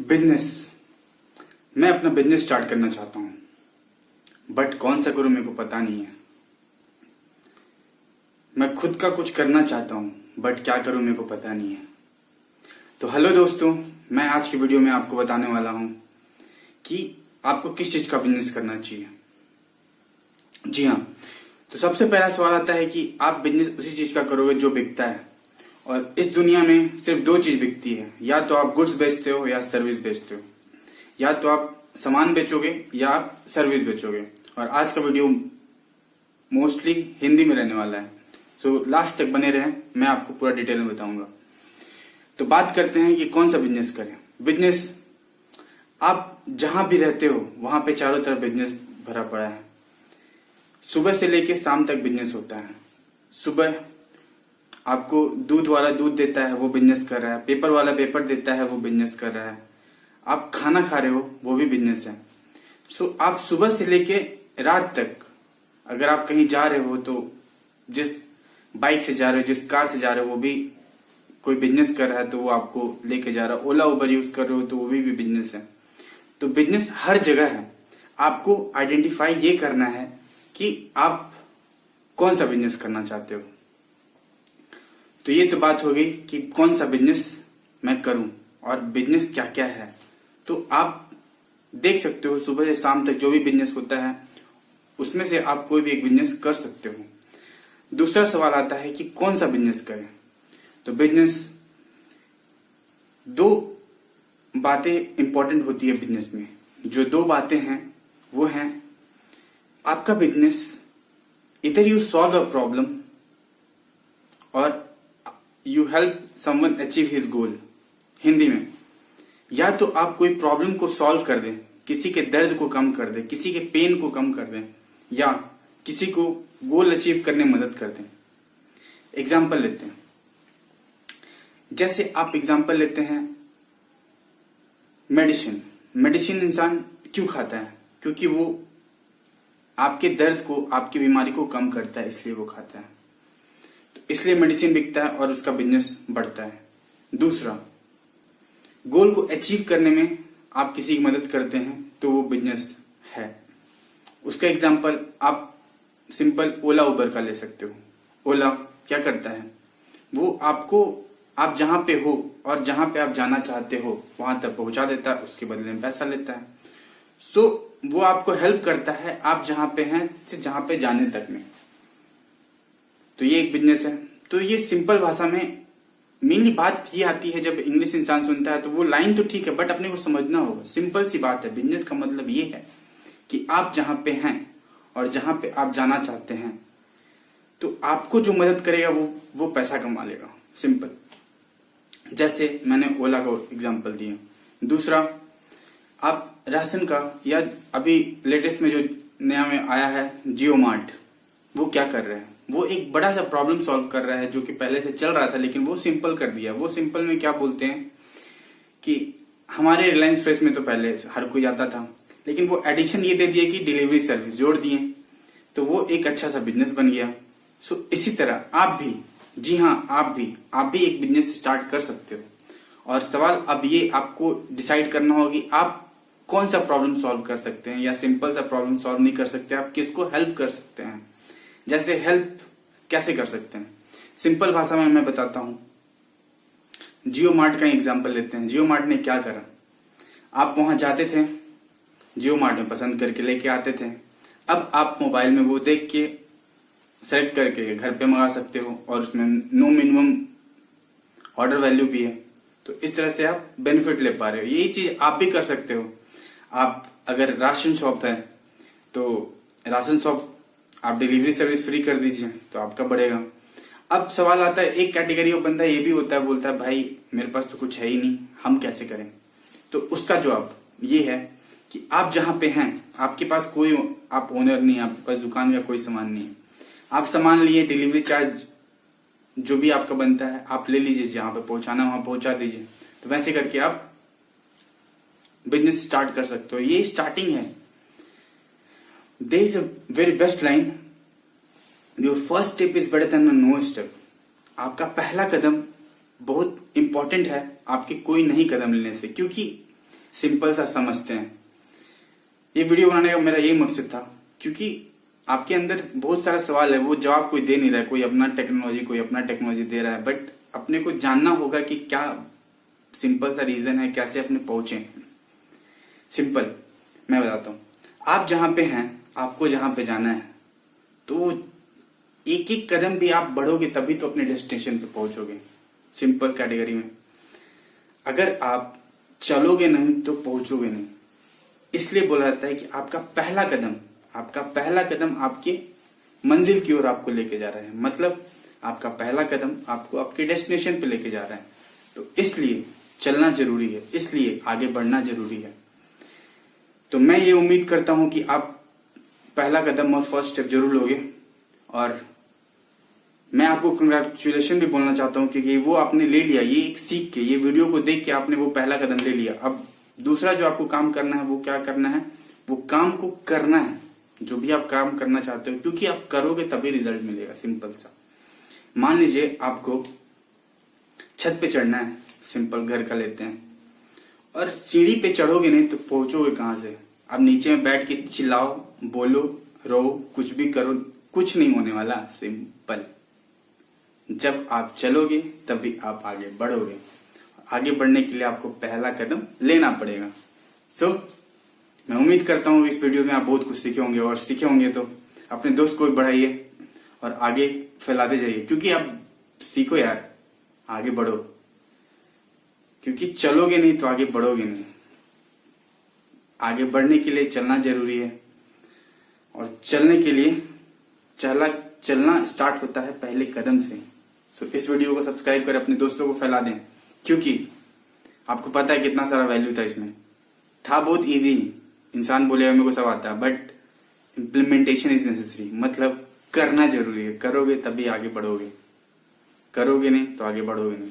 Business. मैं अपना business start करना चाहता हूं, बट कौन सा करूं मेरे को पता नहीं है। मैं खुद का कुछ करना चाहता हूं, बट क्या करूं मेरे को पता नहीं है। तो हेलो दोस्तों, मैं आज की वीडियो में आपको बताने वाला हूं कि आपको किस चीज का बिजनेस करना चाहिए। जी हाँ, तो सबसे पहला सवाल आता है कि आप बिजनेस उसी चीज का करोगे जो बिकता है। और इस दुनिया में सिर्फ दो चीज बिकती है, या तो आप गुड्स बेचते हो या सर्विस बेचते हो। या तो आप सामान बेचोगे या आप सर्विस बेचोगे। और आज का वीडियो मोस्टली हिंदी में रहने वाला है, सो लास्ट तक बने रहें, मैं आपको पूरा डिटेल में बताऊंगा। तो बात करते हैं कि कौन सा बिजनेस करें। बिजनेस, आप जहां भी रहते हो वहां पे चारों तरफ बिजनेस भरा पड़ा है। सुबह से लेके शाम तक बिजनेस होता है। सुबह आपको दूध वाला दूध देता है, वो बिजनेस कर रहा है। पेपर वाला पेपर देता है, वो बिजनेस कर रहा है। आप खाना खा रहे हो, वो भी बिजनेस है। सो आप सुबह से लेके रात तक अगर आप कहीं जा रहे हो तो जिस बाइक से जा रहे हो, जिस कार से जा रहे हो, वो भी कोई बिजनेस कर रहा है तो वो आपको लेके जा रहा है। ओला उबर यूज कर रहे हो तो वो भी बिजनेस है। तो बिजनेस हर जगह है। आपको आइडेंटिफाई ये करना है कि आप कौन सा बिजनेस करना चाहते हो। तो ये तो बात हो गई कि कौन सा बिजनेस मैं करूं और बिजनेस क्या क्या है। तो आप देख सकते हो सुबह से शाम तक जो भी बिजनेस होता है उसमें से आप कोई भी एक बिजनेस कर सकते हो। दूसरा सवाल आता है कि कौन सा बिजनेस करें। तो बिजनेस, दो बातें इंपॉर्टेंट होती है बिजनेस में। जो दो बातें हैं वो हैं, आपका बिजनेस इधर यू सॉल्व अ प्रॉब्लम और you help someone achieve his goal. Hindi में, या तो आप कोई प्रॉब्लम को सॉल्व कर दें, किसी के दर्द को कम कर दें, किसी के पेन को कम कर दें, या किसी को गोल अचीव करने में मदद कर दें। एग्जाम्पल लेते हैं। जैसे आप एग्जाम्पल लेते हैं मेडिसिन। मेडिसिन इंसान क्यों खाता है? क्योंकि वो आपके दर्द को, आपकी बीमारी को कम करता है, इसलिए वो खाता है। तो इसलिए मेडिसिन बिकता है और उसका बिजनेस बढ़ता है। दूसरा, गोल को अचीव करने में आप किसी की मदद करते हैं तो वो बिजनेस है। उसका एग्जांपल आप सिंपल ओला उबर का ले सकते हो। ओला क्या करता है? वो आपको, आप जहां पे हो और जहां पे आप जाना चाहते हो वहां तक पहुंचा देता है, उसके बदले में पैसा लेता है। सो वो आपको हेल्प करता है आप जहां पे हैं से जहां पे जाने तक में। तो ये एक बिजनेस है। तो ये सिंपल भाषा में मेनली बात ये आती है, जब इंग्लिश इंसान सुनता है तो वो लाइन तो ठीक है बट अपने को समझना होगा। सिंपल सी बात है। बिजनेस का मतलब ये है कि आप जहां पे हैं और जहां पे आप जाना चाहते हैं तो आपको जो मदद करेगा वो पैसा कमा लेगा। सिंपल। जैसे मैंने ओला का एग्जांपल दिया। दूसरा, आप राशन का, या अभी लेटेस्ट में जो नया में आया है जियो मार्ट, वो क्या कर रहे हैं? वो एक बड़ा सा प्रॉब्लम सॉल्व कर रहा है जो कि पहले से चल रहा था, लेकिन वो सिंपल कर दिया। वो सिंपल में क्या बोलते हैं कि हमारे रिलायंस फ्रेश में तो पहले हर कोई आता था, लेकिन वो एडिशन ये दे दिए कि डिलीवरी सर्विस जोड़ दिए, तो वो एक अच्छा सा बिजनेस बन गया। सो इसी तरह आप भी, जी हाँ आप भी एक बिजनेस स्टार्ट कर सकते हो। और सवाल अब ये आपको डिसाइड करना होगा कि आप कौन सा प्रॉब्लम सॉल्व कर सकते हैं, या सिंपल सा प्रॉब्लम सॉल्व नहीं कर सकते, आप किसको हेल्प कर सकते हैं। जैसे हेल्प कैसे कर सकते हैं, सिंपल भाषा में मैं बताता हूं। जियो मार्ट का एग्जांपल लेते हैं। जियो मार्ट ने क्या करा, आप वहां जाते थे, जियो मार्ट में पसंद करके लेके आते थे। अब आप मोबाइल में वो देख के सेलेक्ट करके घर पे मंगा सकते हो, और उसमें नो मिनिमम ऑर्डर वैल्यू भी है। तो इस तरह से आप बेनिफिट ले पा रहे हो। यही चीज आप भी कर सकते हो। आप अगर राशन शॉप है तो राशन शॉप आप डिलीवरी सर्विस फ्री कर दीजिए तो आपका बढ़ेगा। अब सवाल आता है, एक कैटेगरी ऑफ बंदा ये भी होता है, बोलता है भाई मेरे पास तो कुछ है ही नहीं, हम कैसे करें? तो उसका जवाब ये है कि आप जहां पे हैं, आपके पास कोई, आप ओनर नहीं, आपके पास दुकान का कोई सामान नहीं है, आप सामान लिए, डिलीवरी चार्ज जो भी आपका बनता है आप ले लीजिए, जहां पे पहुंचाना वहां पहुंचा दीजिए। तो वैसे करके आप बिजनेस स्टार्ट कर सकते हो। ये स्टार्टिंग है। There is a very best line, your first step is better than no step. आपका पहला कदम बहुत इंपॉर्टेंट है आपके कोई नहीं कदम लेने से, क्योंकि सिंपल सा समझते हैं। ये वीडियो बनाने का मेरा यही मकसद था, क्योंकि आपके अंदर बहुत सारा सवाल है, वो जवाब कोई दे नहीं रहा है। कोई अपना टेक्नोलॉजी दे रहा है, बट अपने को जानना होगा कि क्या सिंपल सा रीजन है, कैसे अपने पहुंचे। सिंपल मैं बताता हूं, आप जहां पे हैं, आपको जहां पे जाना है, तो एक एक कदम भी आप बढ़ोगे तभी तो अपने डेस्टिनेशन पे पहुंचोगे। सिंपल कैटेगरी में अगर आप चलोगे नहीं तो पहुंचोगे नहीं। इसलिए बोला जाता है कि आपका पहला कदम आपके मंजिल की ओर आपको लेके जा रहा है, मतलब आपका पहला कदम आपको आपके डेस्टिनेशन पे लेके जा रहा है। तो इसलिए चलना जरूरी है, इसलिए आगे बढ़ना जरूरी है। तो मैं ये उम्मीद करता हूं कि आप पहला कदम और फर्स्ट स्टेप जरूर लोगे, और मैं आपको कंग्रेचुलेशन भी बोलना चाहता हूं, क्योंकि वो आपने ले लिया, ये एक सीख के, ये वीडियो को देख के आपने वो पहला कदम ले लिया। अब दूसरा जो आपको काम करना है, वो क्या करना है, वो काम को करना है, जो भी आप काम करना चाहते हो, क्योंकि आप करोगे तभी रिजल्ट मिलेगा। सिंपल सा, मान लीजिए आपको छत पे चढ़ना है, सिंपल घर का लेते हैं, और सीढ़ी पे चढ़ोगे नहीं तो पहुंचोगे कहां से। अब नीचे में बैठ के चिल्लाओ, बोलो, रो, कुछ भी करो, कुछ नहीं होने वाला। सिंपल, जब आप चलोगे तभी आप आगे बढ़ोगे। आगे बढ़ने के लिए आपको पहला कदम लेना पड़ेगा। मैं उम्मीद करता हूं इस वीडियो में आप बहुत कुछ सीखे होंगे, और सीखे होंगे तो अपने दोस्त को भी बढ़ाइए और आगे फैलाते जाइए, क्योंकि आप सीखो यार, आगे बढ़ो, क्योंकि चलोगे नहीं तो आगे बढ़ोगे नहीं। आगे बढ़ने के लिए चलना जरूरी है, और चलने के लिए चलना स्टार्ट होता है पहले कदम से। इस वीडियो को सब्सक्राइब कर अपने दोस्तों को फैला दें, क्योंकि आपको पता है कितना सारा वैल्यू था इसमें। था बहुत इजी, इंसान बोलेगा मेरे को सब आता है, बट इम्प्लीमेंटेशन इज नेसेसरी, मतलब करना जरूरी है। करोगे तभी आगे बढ़ोगे, करोगे नहीं तो आगे बढ़ोगे नहीं।